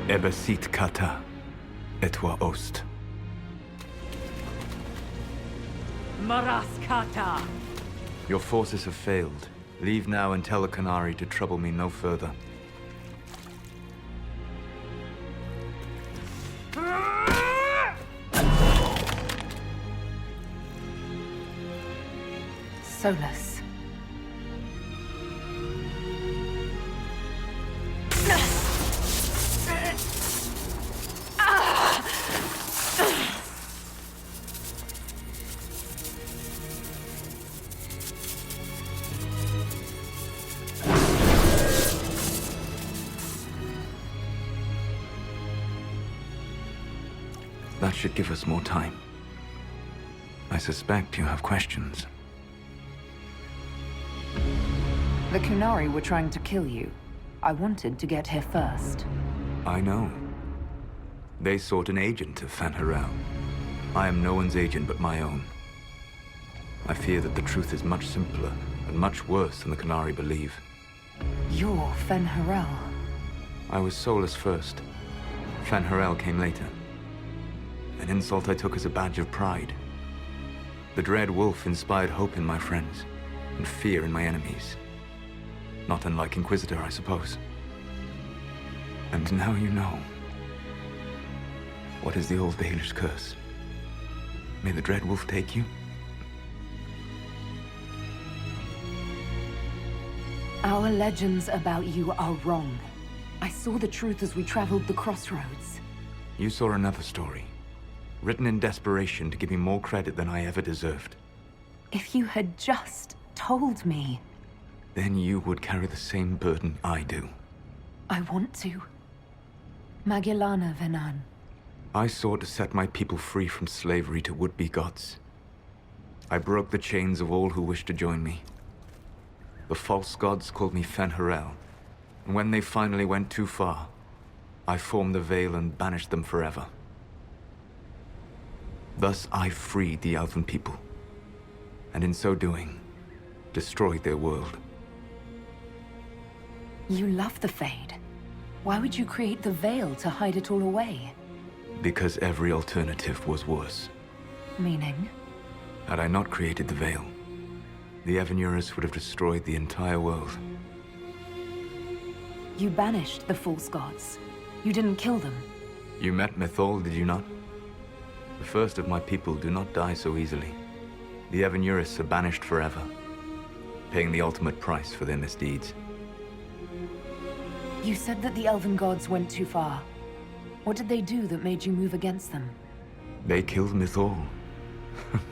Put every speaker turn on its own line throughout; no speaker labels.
Ebesit kata, etwa ost.
Maraskata!
Your forces have failed. Leave now and tell the Canary to trouble me no further.
Solus.
That should give us more time. I suspect you have questions.
The Kunari were trying to kill you. I wanted to get here first.
I know. They sought an agent of Fanharel. I am no one's agent but my own. I fear that the truth is much simpler and much worse than the Canary believe.
You're Fanharel.
I was Solus first. Fanharel came later. An insult I took as a badge of pride. The Dread Wolf inspired hope in my friends, and fear in my enemies. Not unlike Inquisitor, I suppose. And now you know. What is the old Baelish curse? May the Dread Wolf take you?
Our legends about you are wrong. I saw the truth as we traveled the crossroads.
You saw another story, written in desperation to give me more credit than I ever deserved.
If you had just told me.
Then you would carry the same burden I do.
I want to. Magellana Venan.
I sought to set my people free from slavery to would-be gods. I broke the chains of all who wished to join me. The false gods called me Fenharel, and when they finally went too far, I formed the Veil and banished them forever. Thus I freed the Elven people, and in so doing, destroyed their world.
You love the Fade. Why would you create the Veil to hide it all away?
Because every alternative was worse.
Meaning?
Had I not created the Veil, the Evanurus would have destroyed the entire world.
You banished the false gods. You didn't kill them.
You met Mythol, did you not? The first of my people do not die so easily. The Evanurus are banished forever, paying the ultimate price for their misdeeds.
You said that the Elven gods went too far. What did they do that made you move against them?
They killed Mythol.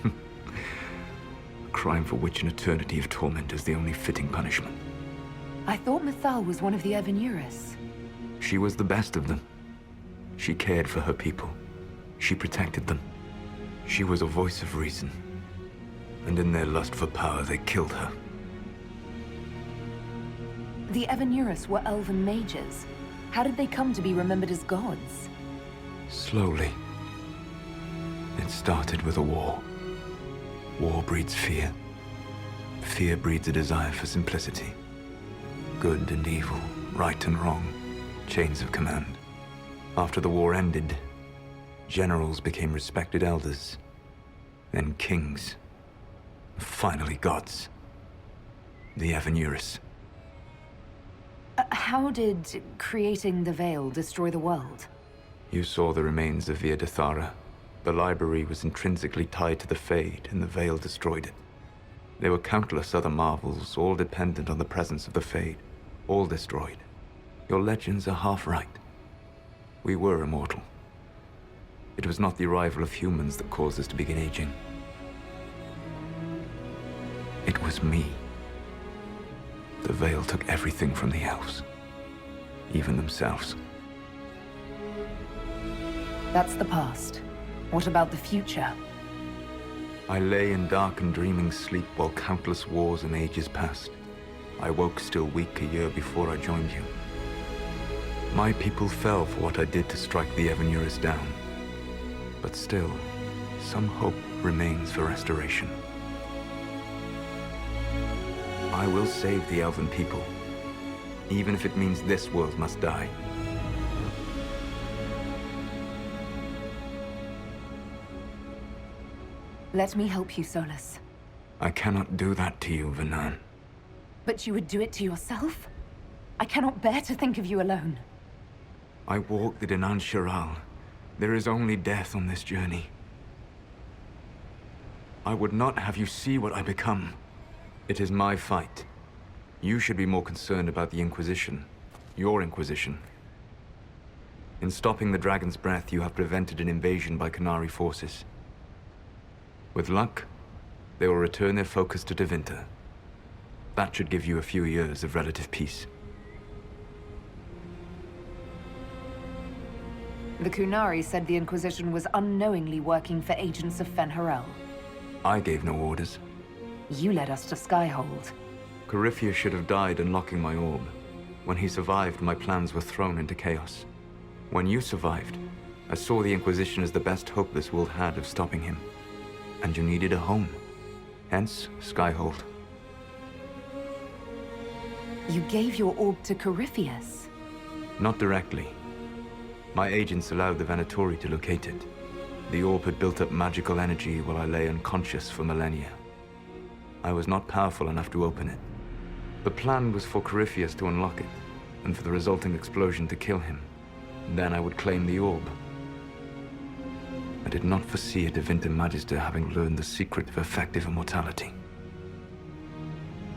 A crime for which an eternity of torment is the only fitting punishment.
I thought Mythal was one of the Evanurus.
She was the best of them. She cared for her people. She protected them. She was a voice of reason. And in their lust for power, they killed her.
The Evanurus were elven mages. How did they come to be remembered as gods?
Slowly. It started with a war. War breeds fear. Fear breeds a desire for simplicity. Good and evil, right and wrong, chains of command. After the war ended, generals became respected elders, then kings, finally gods. The Evanurus.
How did creating the Veil destroy the world?
You saw the remains of Via Dethara. The library was intrinsically tied to the Fade, and the Veil destroyed it. There were countless other marvels, all dependent on the presence of the Fade, all destroyed. Your legends are half right. We were immortal. It was not the arrival of humans that caused us to begin aging. It was me. The Veil took everything from the elves, even themselves.
That's the past. What about the future?
I lay in dark and dreaming sleep while countless wars and ages passed. I woke still weak a year before I joined you. My people fell for what I did to strike the Evanurus down. But still, some hope remains for restoration. I will save the Elven people, even if it means this world must die.
Let me help you, Solus.
I cannot do that to you, Vernan.
But you would do it to yourself? I cannot bear to think of you alone.
I walk the Dinan Shiral. There is only death on this journey. I would not have you see what I become. It is my fight. You should be more concerned about the Inquisition. Your Inquisition. In stopping the Dragon's Breath, you have prevented an invasion by Qunari forces. With luck, they will return their focus to Tevinter. That should give you a few years of relative peace.
The Qunari said the Inquisition was unknowingly working for agents of Fen'Harel.
I gave no orders.
You led us to Skyhold.
Corypheus should have died unlocking my orb. When he survived, my plans were thrown into chaos. When you survived, I saw the Inquisition as the best hope this world had of stopping him. And you needed a home. Hence, Skyhold.
You gave your orb to Corypheus?
Not directly. My agents allowed the Venatori to locate it. The orb had built up magical energy while I lay unconscious for millennia. I was not powerful enough to open it. The plan was for Corypheus to unlock it, and for the resulting explosion to kill him. Then I would claim the orb. I did not foresee a Tevinter Magister having learned the secret of effective immortality.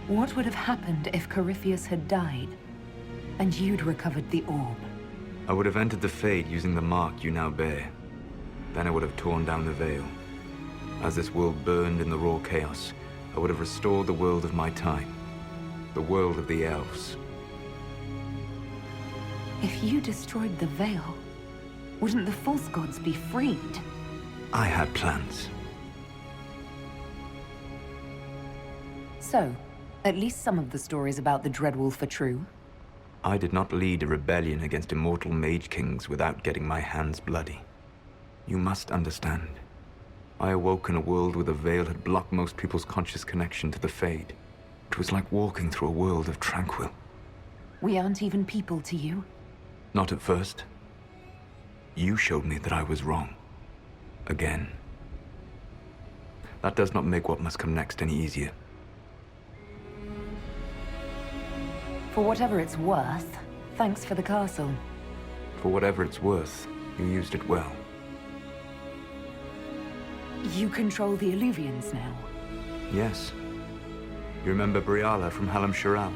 What would have happened if Corypheus had died, and you'd recovered the orb?
I would have entered the Fade using the mark you now bear. Then I would have torn down the veil. As this world burned in the raw chaos, I would have restored the world of my time. The world of the elves.
If you destroyed the veil, wouldn't the false gods be freed?
I had plans.
So, at least some of the stories about the Dreadwolf are true.
I did not lead a rebellion against immortal mage kings without getting my hands bloody. You must understand. I awoke in a world where the veil had blocked most people's conscious connection to the Fade. It was like walking through a world of tranquil.
We aren't even people to you.
Not at first. You showed me that I was wrong. Again. That does not make what must come next any easier.
For whatever it's worth, thanks for the castle.
For whatever it's worth, you used it well.
You control the Illuvians now.
Yes. You remember Briala from Halam Shiral?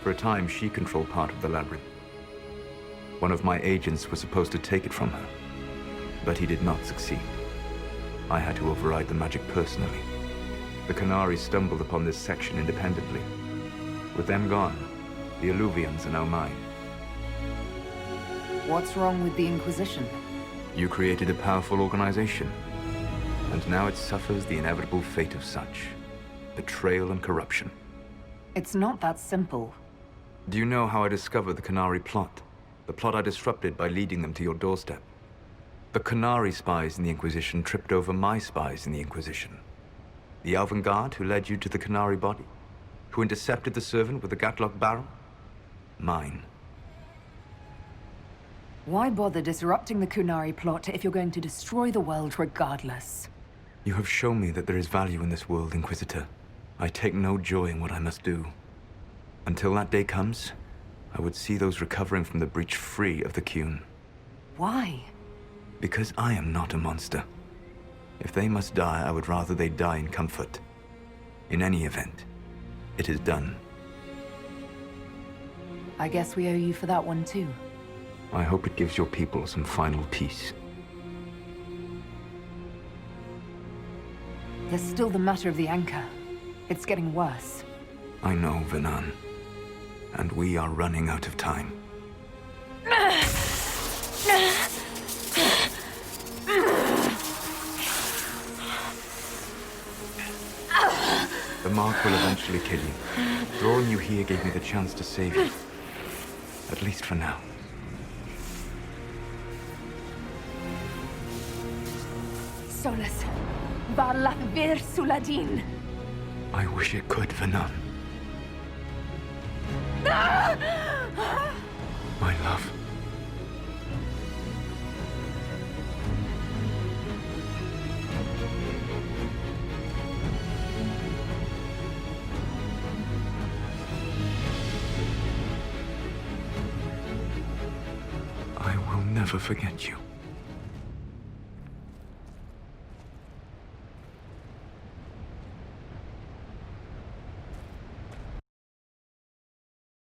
For a time, she controlled part of the labyrinth. One of my agents was supposed to take it from her, but he did not succeed. I had to override the magic personally. The Qunari stumbled upon this section independently. With them gone, the Illuvians are now mine.
What's wrong with the Inquisition?
You created a powerful organization, and now it suffers the inevitable fate of such. Betrayal and corruption.
It's not that simple.
Do you know how I discovered the Qunari plot? The plot I disrupted by leading them to your doorstep. The Qunari spies in the Inquisition tripped over my spies in the Inquisition. The Elven Guard who led you to the Qunari body? Who intercepted the servant with the Gatlock barrel? Mine.
Why bother disrupting the Qunari plot if you're going to destroy the world regardless?
You have shown me that there is value in this world, Inquisitor. I take no joy in what I must do. Until that day comes, I would see those recovering from the breach free of the Qun.
Why?
Because I am not a monster. If they must die, I would rather they die in comfort. In any event, it is done.
I guess we owe you for that one too.
I hope it gives your people some final peace.
There's still the matter of the Anchor. It's getting worse.
I know, Vernan. And we are running out of time. The mark will eventually kill you. Drawing you here gave me the chance to save you. At least for now.
Solus, Varla Vir Suladin.
I wish it could, Vernan. My love. I will never forget you.